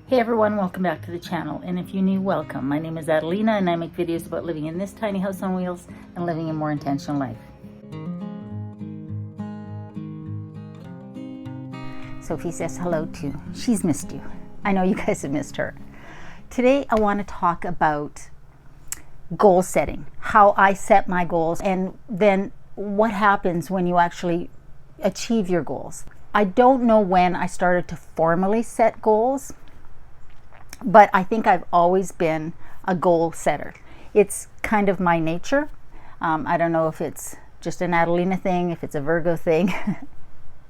Hey everyone, welcome back to the channel, and if you're new, welcome. My name is Adelina and I make videos about living in this tiny house on wheels and living a more intentional life. Sophie says hello too. She's missed you. I know you guys have missed her. Today I want to talk about goal setting, how I set my goals, and then what happens when you actually achieve your goals. I don't know when I started to formally set goals, but I think I've always been a goal setter. It's kind of my nature. I don't know if it's just an Adelina thing, if it's a Virgo thing.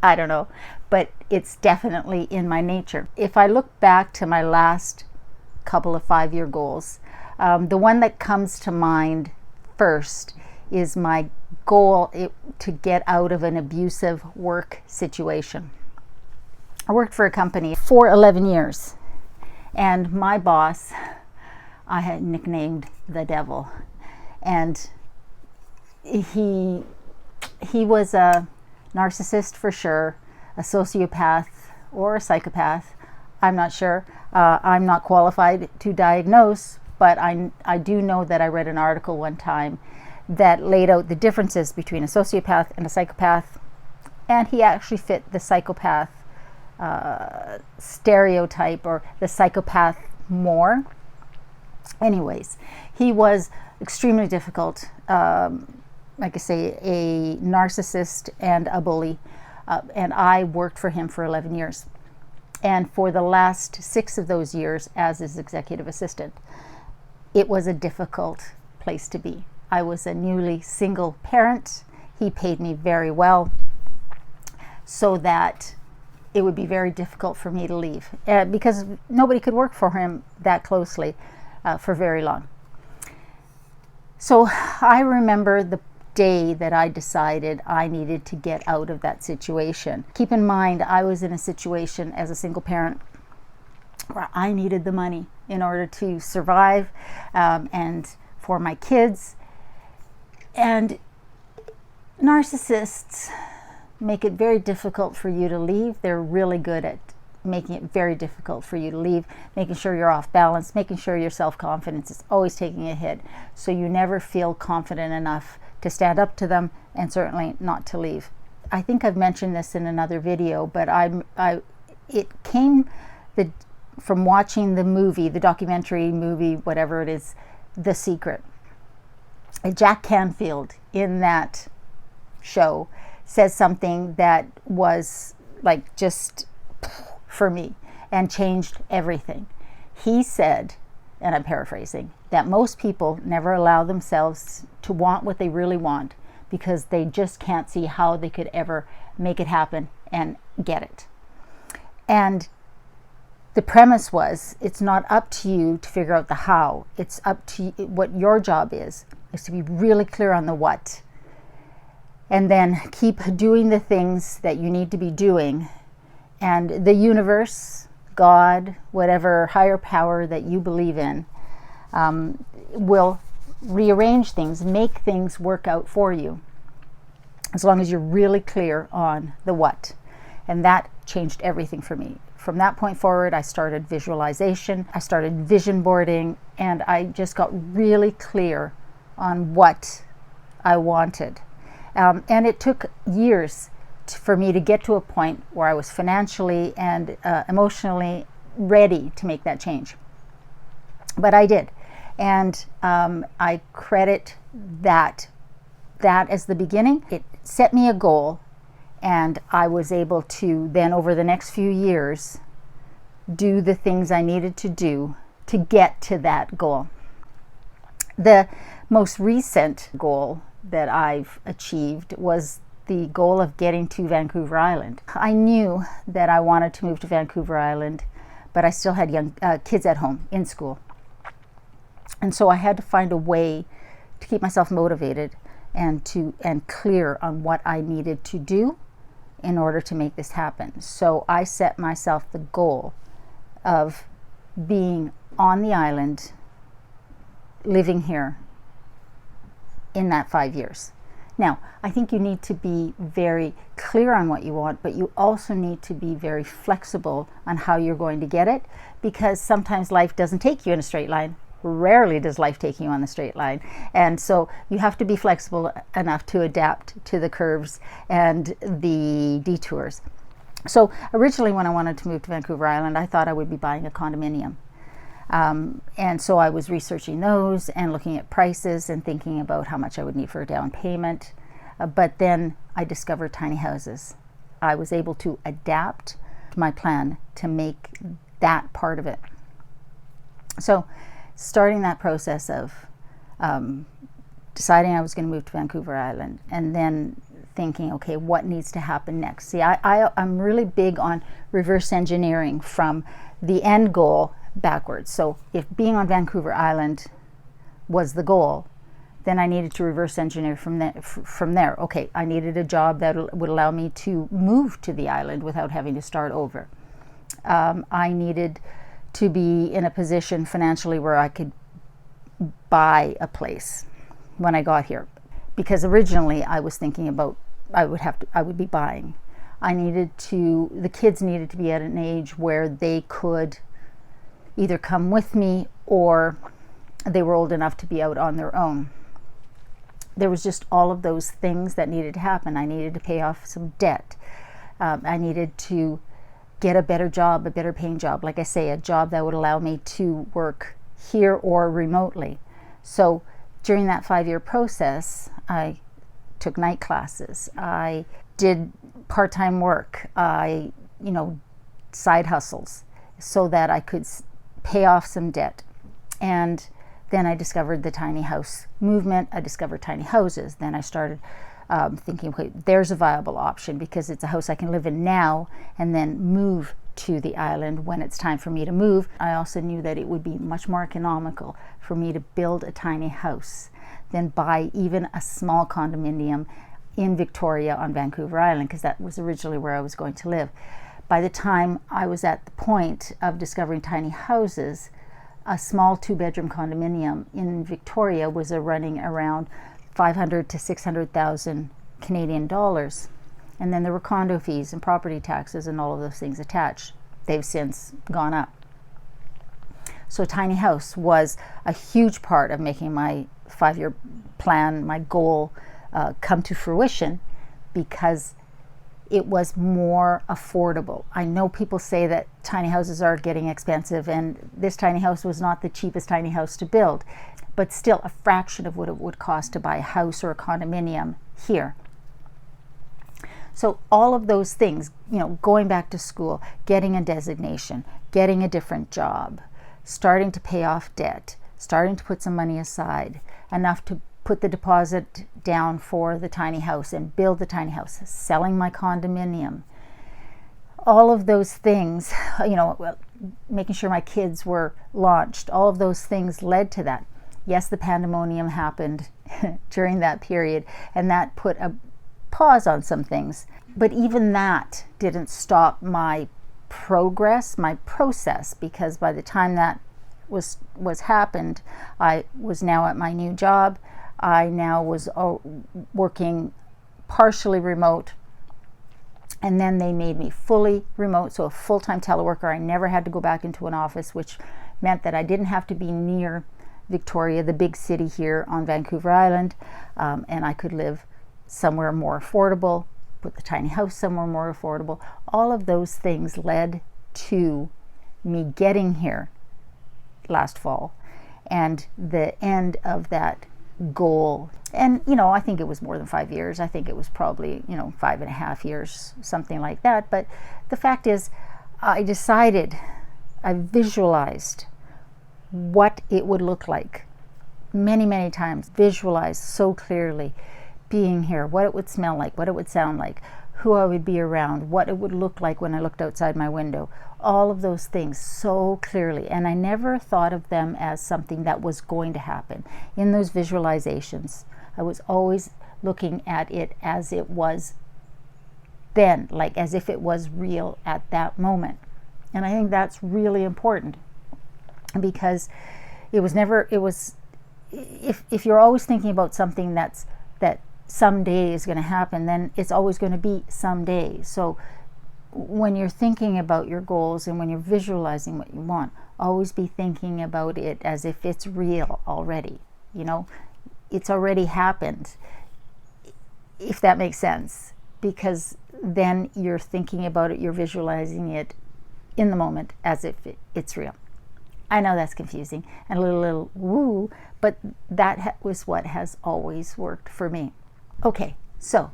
I don't know, but it's definitely in my nature. If I look back to my last couple of 5-year goals, the one that comes to mind first is my goal to get out of an abusive work situation. I worked for a company for 11 years. And my boss, I had nicknamed the devil, and he was a narcissist for sure, a sociopath or a psychopath. I'm not sure. I'm not qualified to diagnose, but I do know that I read an article one time that laid out the differences between a sociopath and a psychopath, and he actually fit the psychopath stereotype, or the psychopath more. Anyways, he was extremely difficult, like I say, a narcissist and a bully, and I worked for him for 11 years, and for the last 6 of those years as his executive assistant. It was a difficult place to be. I was a newly single parent. He paid me very well, so that it would be very difficult for me to leave, because nobody could work for him that closely for very long. So I remember the day that I decided I needed to get out of that situation. Keep in mind, I was in a situation as a single parent where I needed the money in order to survive, and for my kids. And narcissists make it very difficult for you to leave. They're really good at making it very difficult for you to leave, making sure you're off balance, making sure your self-confidence is always taking a hit, so you never feel confident enough to stand up to them, and certainly not to leave. I think I've mentioned this in another video, but it came from watching the movie, the documentary movie, whatever it is, The Secret. Jack Canfield in that show says something that was like just for me and changed everything. He said, and I'm paraphrasing, that most people never allow themselves to want what they really want because they just can't see how they could ever make it happen and get it. And the premise was, it's not up to you to figure out the how. It's up to you. What your job is to be really clear on the what. And then keep doing the things that you need to be doing. And the universe, God, whatever higher power that you believe in, will rearrange things, make things work out for you, as long as you're really clear on the what. And that changed everything for me. From that point forward, I started visualization, I started vision boarding, and I just got really clear on what I wanted. And it took years for me to get to a point where I was financially and emotionally ready to make that change. But I did. And I credit that as the beginning. It set me a goal, and I was able to then, over the next few years, do the things I needed to do to get to that goal. The most recent goal that I've achieved was the goal of getting to Vancouver Island. I knew that I wanted to move to Vancouver Island, but I still had young kids at home in school. And so I had to find a way to keep myself motivated and clear on what I needed to do in order to make this happen. So I set myself the goal of being on the island, living here in that 5 years. Now, I think you need to be very clear on what you want, but you also need to be very flexible on how you're going to get it, because sometimes life doesn't take you in a straight line. Rarely does life take you on the straight line. And so you have to be flexible enough to adapt to the curves and the detours. So originally, when I wanted to move to Vancouver Island, I thought I would be buying a condominium. And so I was researching those and looking at prices and thinking about how much I would need for a down payment. But then I discovered tiny houses. I was able to adapt my plan to make that part of it. So starting that process of deciding I was going to move to Vancouver Island, and then thinking, okay, what needs to happen next? See, I'm really big on reverse engineering from the end goal backwards. So if being on Vancouver Island was the goal, then I needed to reverse engineer from there. Okay, I needed a job that would allow me to move to the island without having to start over. I needed to be in a position financially where I could buy a place when I got here, because originally I was thinking about I would be buying. The kids needed to be at an age where they could either come with me or they were old enough to be out on their own. There was just all of those things that needed to happen. I needed to pay off some debt. I needed to get a better job, a better paying job. Like I say, a job that would allow me to work here or remotely. So during that 5-year process, I took night classes. I did part-time work. Side hustles so that I could pay off some debt. And then I discovered the tiny house movement. I discovered tiny houses. Then I started thinking, okay, there's a viable option, because it's a house I can live in now and then move to the island when it's time for me to move. I also knew that it would be much more economical for me to build a tiny house than buy even a small condominium in Victoria on Vancouver Island, because that was originally where I was going to live. By the time I was at the point of discovering tiny houses, a small 2-bedroom condominium in Victoria was running around 500 to 600,000 Canadian dollars. And then there were condo fees and property taxes and all of those things attached. They've since gone up. So tiny house was a huge part of making my 5-year plan, my goal, come to fruition, because it was more affordable. I know people say that tiny houses are getting expensive, and this tiny house was not the cheapest tiny house to build, but still a fraction of what it would cost to buy a house or a condominium here. So all of those things, going back to school, getting a designation, getting a different job, starting to pay off debt, starting to put some money aside, enough to put the deposit down for the tiny house and build the tiny house, selling my condominium, all of those things, making sure my kids were launched, all of those things led to that. Yes, the pandemonium happened during that period, and that put a pause on some things. But even that didn't stop my progress, my process, because by the time that was happened, I was now at my new job. I now was working partially remote, and then they made me fully remote, so a full-time teleworker. I never had to go back into an office, which meant that I didn't have to be near Victoria, the big city here on Vancouver Island, and I could live somewhere more affordable, put the tiny house somewhere more affordable. All of those things led to me getting here last fall and the end of that goal. And I think it was more than 5 years. I think it was probably 5.5 years, something like that. But the fact is, I visualized what it would look like many times, visualized so clearly being here, what it would smell like, what it would sound like, who I would be around, what it would look like when I looked outside my window, all of those things so clearly. And I never thought of them as something that was going to happen. In those visualizations, I was always looking at it as it was then, like as if it was real at that moment. And I think that's really important, because if you're always thinking about something that someday is going to happen, then it's always going to be someday. So when you're thinking about your goals and when you're visualizing what you want, always be thinking about it as if it's real already. You know, it's already happened, if that makes sense, because then you're thinking about it, you're visualizing it in the moment as if it's real. I know that's confusing and a little woo, but that was what has always worked for me. Okay, so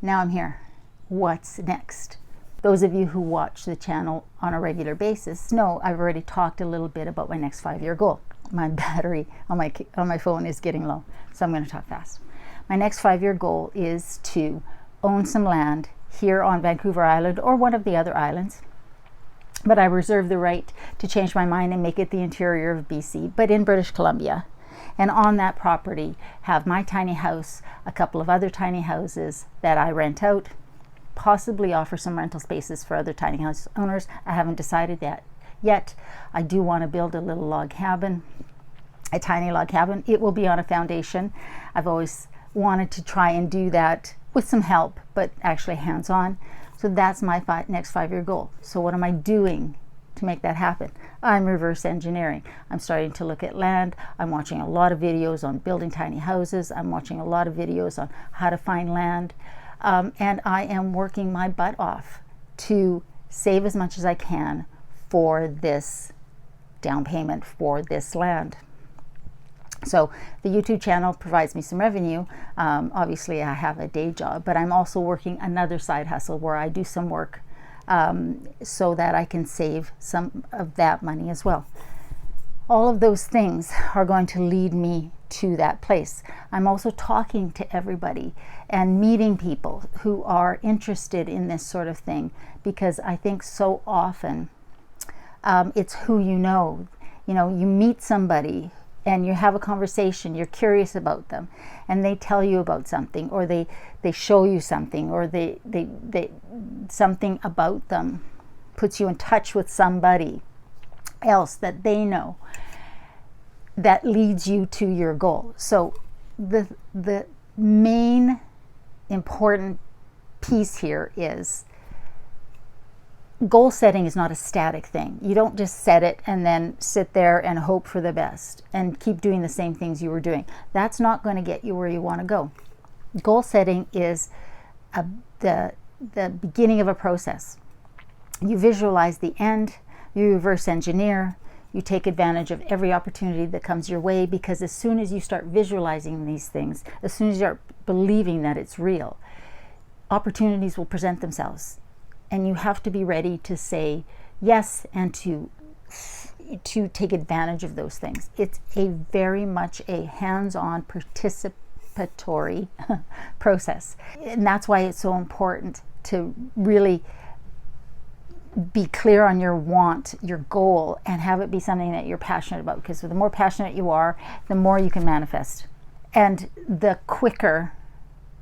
now I'm here. What's next? Those of you who watch the channel on a regular basis know I've already talked a little bit about my next 5-year goal. My battery on my phone is getting low, so I'm going to talk fast. My next 5-year goal is to own some land here on Vancouver Island or one of the other islands, but I reserve the right to change my mind and make it the interior of BC, but in British Columbia. And on that property have my tiny house, a couple of other tiny houses that I rent out, possibly offer some rental spaces for other tiny house owners. I haven't decided that yet. I do want to build a little log cabin, a tiny log cabin. It will be on a foundation. I've always wanted to try and do that with some help, but actually hands-on. So that's my next 5-year goal. So what am I doing to make that happen? I'm reverse engineering. I'm starting to look at land. I'm watching a lot of videos on building tiny houses. I'm watching a lot of videos on how to find land. And I am working my butt off to save as much as I can for this down payment for this land. So the YouTube channel provides me some revenue. Obviously I have a day job, but I'm also working another side hustle where I do some work so that I can save some of that money as well. All of those things are going to lead me to that place. I'm also talking to everybody and meeting people who are interested in this sort of thing, because I think so often it's who you know. You know, you meet somebody and you have a conversation, you're curious about them, and they tell you about something, or they show you something, or they something about them puts you in touch with somebody else that they know, that leads you to your goal. So the main important piece here is goal setting is not a static thing. You don't just set it and then sit there and hope for the best and keep doing the same things you were doing. That's not going to get you where you want to go. Goal setting is the beginning of a process. You visualize the end, you reverse engineer, you take advantage of every opportunity that comes your way, because as soon as you start visualizing these things, as soon as you start believing that it's real, opportunities will present themselves. And you have to be ready to say yes and to take advantage of those things. It's very much a hands-on participatory process. And that's why it's so important to really be clear on your want, your goal, and have it be something that you're passionate about, because the more passionate you are, the more you can manifest. And the quicker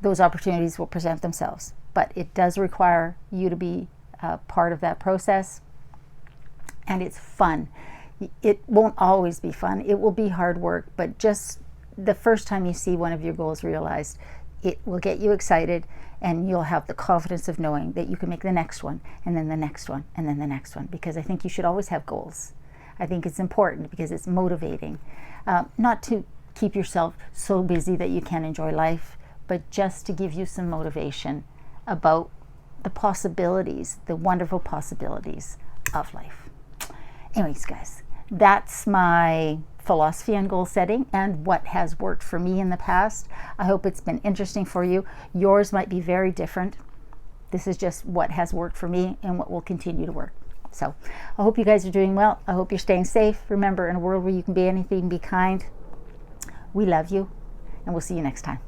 those opportunities will present themselves. But it does require you to be part of that process. And it's fun. It won't always be fun. It will be hard work, but just the first time you see one of your goals realized, it will get you excited, and you'll have the confidence of knowing that you can make the next one, and then the next one, and then the next one. Because I think you should always have goals. I think it's important because it's motivating. Not to keep yourself so busy that you can't enjoy life, but just to give you some motivation about the possibilities, the wonderful possibilities of life. Anyways, guys, that's my philosophy on goal setting and what has worked for me in the past. I hope it's been interesting for you. Yours might be very different. This is just what has worked for me and what will continue to work. So I hope you guys are doing well. I hope you're staying safe. Remember, in a world where you can be anything, be kind. We love you, and we'll see you next time.